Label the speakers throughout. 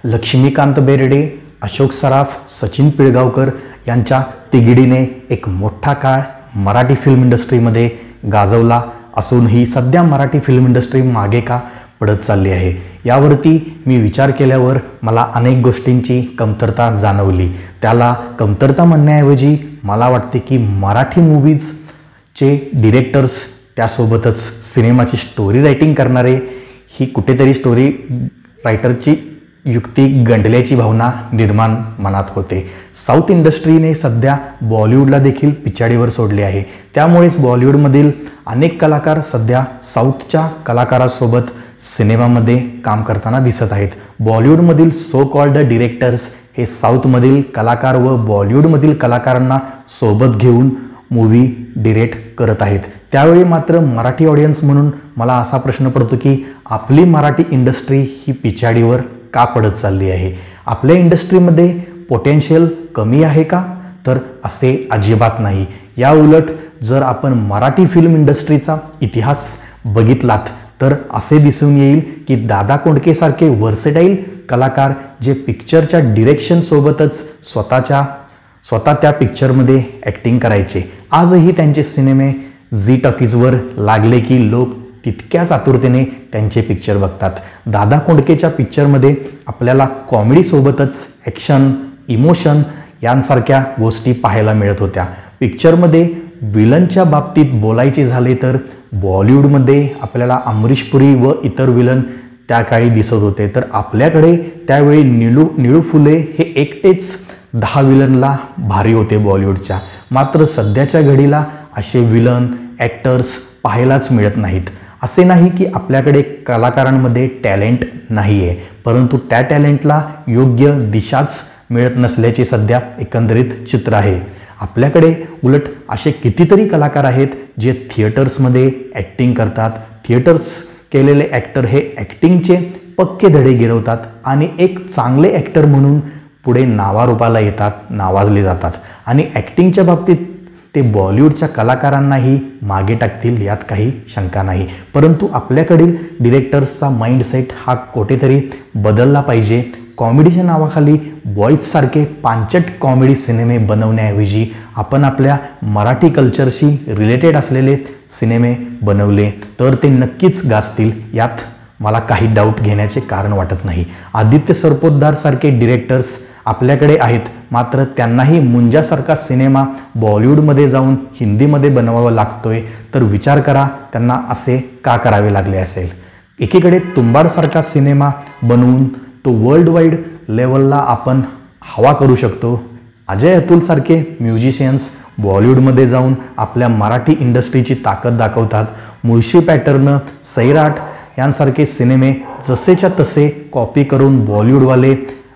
Speaker 1: लक्ष्मीकांत बेर्डे, अशोक सराफ, सचिन पिळगावकर यांच्या तिगिडीने एक मोठा काळ मराठी फिल्म इंडस्ट्रीमध्ये गाजवला असूनही सध्या मराठी फिल्म इंडस्ट्री मागे का पडत चालली आहे यावरती मी विचार केल्यावर मला अनेक गोष्टींची कमतरता जाणवली. त्याला कमतरता म्हणण्याऐवजी मला वाटते की मराठी मूव्हीजचे डिरेक्टर्स त्यासोबतच सिनेमाची स्टोरी रायटिंग करणारे ही कुठेतरी स्टोरी रायटरची युक्ती गंडल्याची भावना निर्माण मनात होते. साऊथ इंडस्ट्रीने सध्या बॉलिवूडला देखील पिछाडीवर सोडले आहे. त्यामुळेच बॉलिवूडमधील अनेक कलाकार सध्या साऊथच्या कलाकारासोबत सिनेमामध्ये काम करताना दिसत आहेत. बॉलिवूडमधील सो कॉल्ड डिरेक्टर्स हे साऊथमधील कलाकार व बॉलिवूडमधील कलाकारांना सोबत घेऊन मूव्ही डिरेक्ट करत आहेत. त्यावेळी मात्र मराठी ऑडियन्स म्हणून मला असा प्रश्न पडतो की आपली मराठी इंडस्ट्री ही पिछाडीवर का पडत चालली आहे? आपल्या इंडस्ट्रीमध्ये पोटेन्शियल कमी आहे का? तर असे अजिबात नाही. या उलट जर आपण मराठी फिल्म इंडस्ट्रीचा इतिहास बघितलात तर असे दिसून येईल की दादा कोंडकेसारखे व्हर्सेटाईल कलाकार जे पिक्चरच्या डिरेक्शनसोबतच स्वतः त्या पिक्चरमध्ये ॲक्टिंग करायचे, आजही त्यांचे सिनेमे झी टॉकीजवर लागले की लोक तितक्याच आतुरतेने त्यांचे पिक्चर बघतात. दादा कोंडकेच्या पिक्चरमध्ये आपल्याला कॉमेडीसोबतच ॲक्शन, इमोशन यांसारख्या गोष्टी पाहायला मिळत होत्या. पिक्चरमध्ये विलनच्या बाबतीत बोलायचे झाले तर बॉलिवूडमध्ये आपल्याला अमरीश पुरी व इतर विलन त्या काळी दिसत होते, तर आपल्याकडे त्यावेळी निळू फुले हे एकटेच 10 विलनला भारी होते बॉलिवूडच्या. मात्र सध्याच्या घडीला असे विलन ॲक्टर्स पाहायलाच मिळत नाहीत. असे नाही की आपल्याकडे कलाकारांमध्ये टॅलेंट नाही आहे, परंतु त्या टॅलेंटला योग्य दिशाच मिळत नसल्याचे सध्या एकंदरीत चित्र आहे. आपल्याकडे उलट असे कितीतरी कलाकार आहेत जे थिएटर्समध्ये ॲक्टिंग करतात. थिएटर्स केलेले ॲक्टर हे ॲक्टिंगचे पक्के धडे गिरवतात आणि एक चांगले ॲक्टर म्हणून पुढे नावारूपाला येतात, नावाजले जातात आणि ॲक्टिंगच्या बाबतीत ते बॉलिवूडच्या कलाकारांनाही मागे टाकतील यात काही शंका नाही. परंतु आपल्याकडील डिरेक्टर्सचा माइंडसेट हा कुठेतरी बदलला पाहिजे. कॉमेडीच्या नावाखाली बॉईजसारखे पांचट कॉमेडी सिनेमे बनवण्याऐवजी आपण आपल्या मराठी कल्चरशी रिलेटेड असलेले सिनेमे बनवले तर ते नक्कीच गाजतील, यात मला काही डाऊट घेण्याचे कारण वाटत नाही. आदित्य सरपोतदारसारखे डिरेक्टर्स आपल्याकडे आहेत, मात्र त्यांनाही मुंजासारखा सिनेमा बॉलिवूडमध्ये जाऊन हिंदीमध्ये बनवावा लागतोय, तर विचार करा त्यांना असे का करावे लागले असेल. एकीकडे तुंबाडसारखा सिनेमा बनवून तो वर्ल्ड वाईड लेवलला आपण हवा करू शकतो. अजय अतुलसारखे म्युझिशियन्स बॉलिवूडमध्ये जाऊन आपल्या मराठी इंडस्ट्रीची ताकद दाखवतात. मुळशी पॅटर्न, सैराट यांसारखे सिनेमे जसेच्या तसे कॉपी करून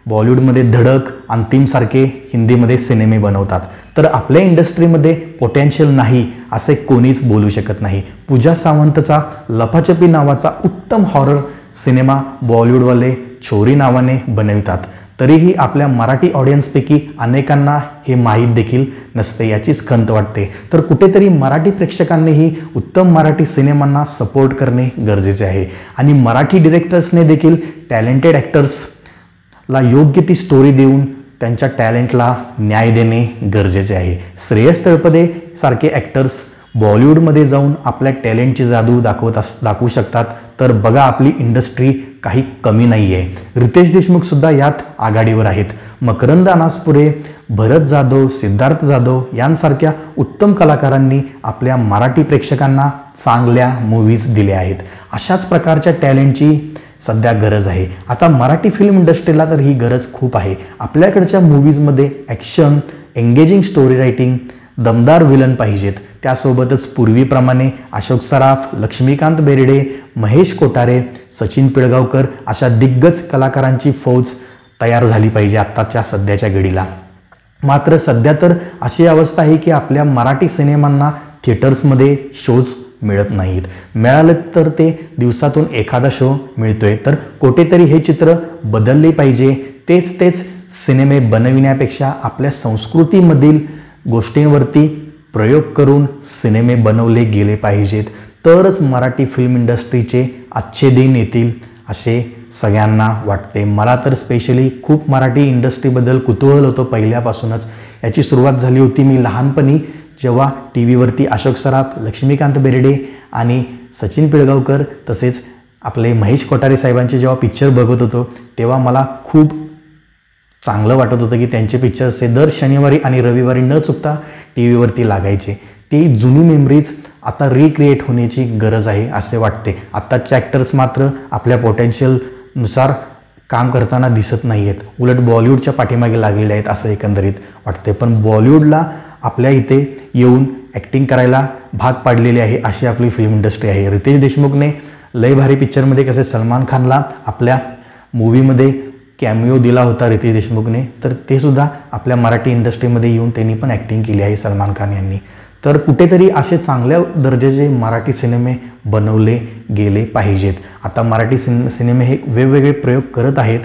Speaker 1: बॉलिवूडमध्ये धडक, अंतिमसारखे हिंदीमध्ये सिनेमे बनवतात. तर आपल्या इंडस्ट्रीमध्ये पोटेन्शियल नाही असे कोणीच बोलू शकत नाही. पूजा सावंतचा लपाछपी नावाचा उत्तम हॉरर सिनेमा बॉलिवूडवाले छोरी नावाने बनवितात, तरीही आपल्या मराठी ऑडियन्सपैकी अनेकांना हे माहीत देखील नसते, याचीच खंत वाटते. तर कुठेतरी मराठी प्रेक्षकांनीही उत्तम मराठी सिनेमांना सपोर्ट करणे गरजेचे आहे आणि मराठी डिरेक्टर्सने देखील टॅलेंटेड ॲक्टर्सला योग्य ती स्टोरी देऊन त्यांच्या टॅलेंटला न्याय देणे गरजेचे आहे. श्रेयस तळपदे सारखे ॲक्टर्स बॉलिवूडमध्ये जाऊन आपल्या टॅलेंटची जादू दाखवू शकतात, तर बघा आपली इंडस्ट्री काही कमी नाही आहे. रितेश देशमुखसुद्धा यात आघाडीवर आहेत. मकरंद अनासपुरे, भरत जाधव, सिद्धार्थ जाधव यांसारख्या उत्तम कलाकारांनी आपल्या मराठी प्रेक्षकांना चांगल्या मूव्हीज दिल्या आहेत. अशाच प्रकारच्या टॅलेंटची सध्या गरज आहे. आता मराठी फिल्म इंडस्ट्रीला तर ही गरज खूप आहे. आपल्याकडच्या मूव्हीजमध्ये ॲक्शन, एंगेजिंग स्टोरी रायटिंग, दमदार विलन पाहिजेत. त्यासोबतच पूर्वीप्रमाणे अशोक सराफ, लक्ष्मीकांत बेर्डे, महेश कोठारे, सचिन पिळगावकर अशा दिग्गज कलाकारांची फौज तयार झाली पाहिजे आत्ताच्या सध्याच्या घडीला. मात्र सध्या तर अशी अवस्था आहे की आपल्या मराठी सिनेमांना थिएटर्समध्ये शोज मिळत नाहीत. मिळाले तर ते दिवसातून एखादा शो मिळतोय. तर कुठेतरी हे चित्र बदलले पाहिजे. तेच सिनेमे बनविण्यापेक्षा आपल्या संस्कृतीमधील गोष्टींवरती प्रयोग करून सिनेमे बनवले गेले पाहिजेत, तरच मराठी फिल्म इंडस्ट्रीचे आजचे दिन येतील असे सगळ्यांना वाटते. मला तर स्पेशली खूप मराठी इंडस्ट्रीबद्दल कुतूहल होतं पहिल्यापासूनच. याची सुरुवात झाली होती मी लहानपणी, जेव्हा टी व्हीवरती अशोक सराफ, लक्ष्मीकांत बेर्डे आणि सचिन पिळगावकर तसेच आपले महेश कोठारे साहेबांचे जेव्हा पिक्चर बघत होतो, तेव्हा मला खूप चांगलं वाटत होतं की त्यांचे पिक्चर्स हे दर शनिवारी आणि रविवारी न चुकता टी व्हीवरती लागायचे. ती जुनी मेमरीज आता रिक्रिएट होण्याची गरज आहे असे वाटते. आत्ताचे ॲक्टर्स मात्र आपल्या पोटेन्शियलनुसार काम करताना दिसत नाही आहेत, उलट बॉलिवूडच्या पाठीमागे लागलेले आहेत असं एकंदरीत वाटते. पण बॉलिवूडला आपल्या इथे येऊन ॲक्टिंग करायला भाग पाडलेली आहे अशी आपली फिल्म इंडस्ट्री आहे. रितेश देशमुखने लय भारी पिक्चरमध्ये कसे सलमान खानला आपल्या मूवीमध्ये कॅमिओ दिला होता रितेश देशमुखने, तर ते सुद्धा आपल्या मराठी इंडस्ट्रीमध्ये येऊन त्यांनी पण ॲक्टिंग केली आहे सलमान खान यांनी. तर कुठेतरी असे चांगल्या दर्जाचे मराठी सिनेमे बनवले गेले पाहिजेत. आता मराठी सिनेमे हे वेगवेगळे प्रयोग करत आहेत,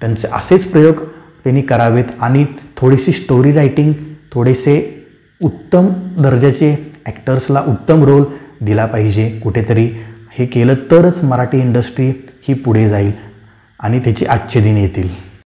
Speaker 1: त्यांचे असेच प्रयोग त्यांनी करावेत आणि थोडीशी स्टोरी रायटिंग, थोडेसे उत्तम दर्जाचे ॲक्टर्सला उत्तम रोल दिला पाहिजे. कुठेतरी हे केलं तरच मराठी इंडस्ट्री ही पुढे जाईल आणि त्याचे आजचे दिन येतील.